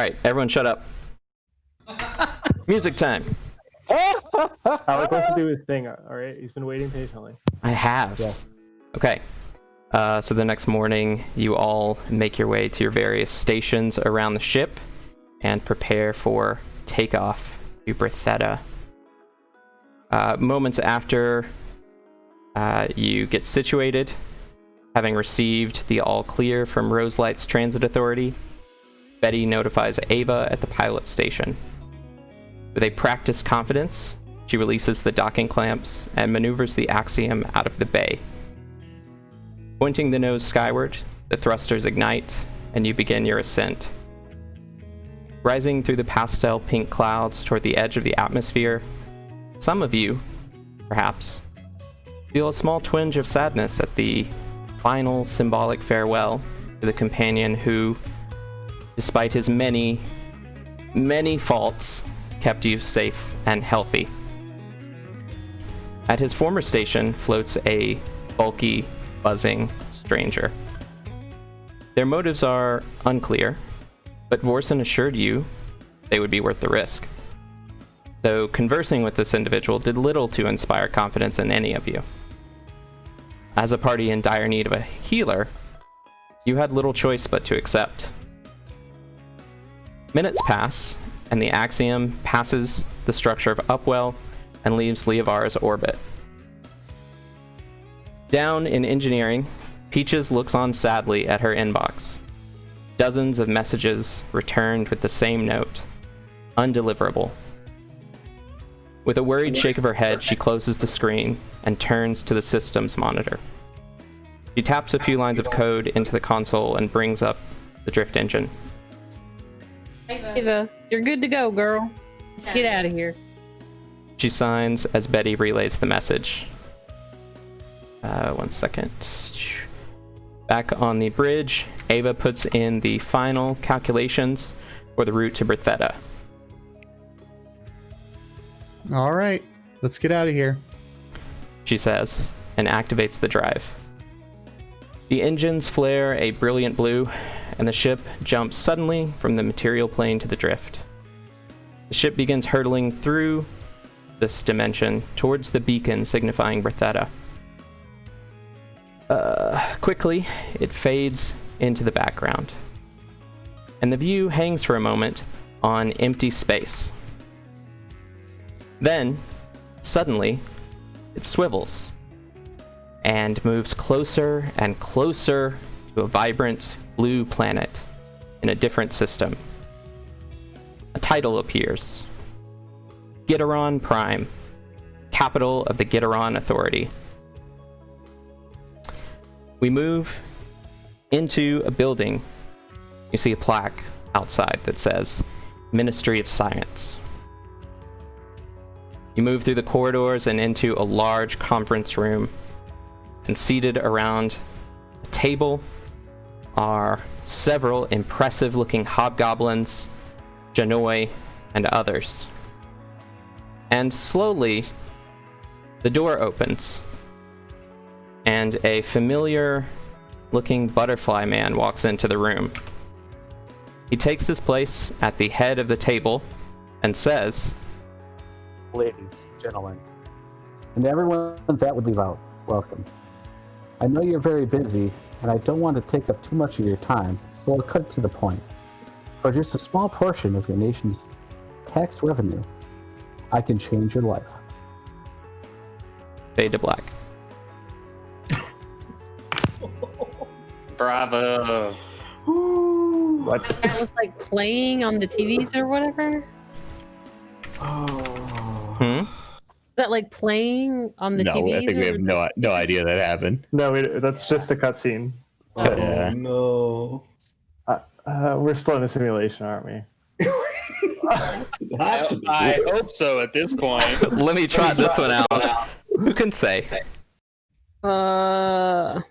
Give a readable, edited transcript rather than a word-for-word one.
right, everyone shut up. Music time. Alec wants to do his thing, alright? He's been waiting patiently. I have. Yeah. Okay. So the next morning, you all make your way to your various stations around the ship and prepare for takeoff to Bretheda. Moments after you get situated, having received the all clear from Roselight's Transit Authority, Betty notifies Ava at the pilot station. With a practiced confidence, she releases the docking clamps and maneuvers the Axiom out of the bay. Pointing the nose skyward, the thrusters ignite, and you begin your ascent. Rising through the pastel pink clouds toward the edge of the atmosphere, some of you, perhaps, feel a small twinge of sadness at the final symbolic farewell to the companion who, despite his many, many faults, kept you safe and healthy. At his former station floats a bulky, buzzing stranger. Their motives are unclear, but Vorson assured you they would be worth the risk. Though conversing with this individual did little to inspire confidence in any of you. As a party in dire need of a healer, you had little choice but to accept. Minutes pass, and the Axiom passes the structure of Upwell and leaves Liavara's orbit. Down in engineering, Peaches looks on sadly at her inbox. Dozens of messages returned with the same note. Undeliverable. With a worried shake of her head, she closes the screen and turns to the system's monitor. She taps a few lines of code into the console and brings up the drift engine. Ava, you're good to go, girl. Let's get out of here. She signs as Betty relays the message. 1 second. Back on the bridge, Ava puts in the final calculations for the route to Bretheda. All right, let's get out of here. She says, and activates the drive. The engines flare a brilliant blue, and the ship jumps suddenly from the material plane to the drift. The ship begins hurtling through this dimension towards the beacon signifying Bretheda. Quickly, it fades into the background, and the view hangs for a moment on empty space. Then, suddenly, it swivels and moves closer and closer to a vibrant blue planet in a different system. A title appears. Gitaron Prime, capital of the Gitaron Authority. We move into a building. You see a plaque outside that says Ministry of Science. You move through the corridors and into a large conference room, and seated around a table are several impressive-looking hobgoblins, Janoi, and others. And slowly, the door opens, and a familiar-looking butterfly man walks into the room. He takes his place at the head of the table and says, "Ladies, gentlemen, and everyone that would leave out, welcome. I know you're very busy, and I don't want to take up too much of your time, so I'll cut to the point. For just a small portion of your nation's tax revenue, I can change your life." Fade to black. Bravo. What? That was like playing on the TVs or whatever? Is that like playing on the No, TVs? I think we have no idea that happened. No, that's just a cutscene. Yeah. No. We're still in a simulation, aren't we? I hope so at this point. Let me try this one out. Who can say? I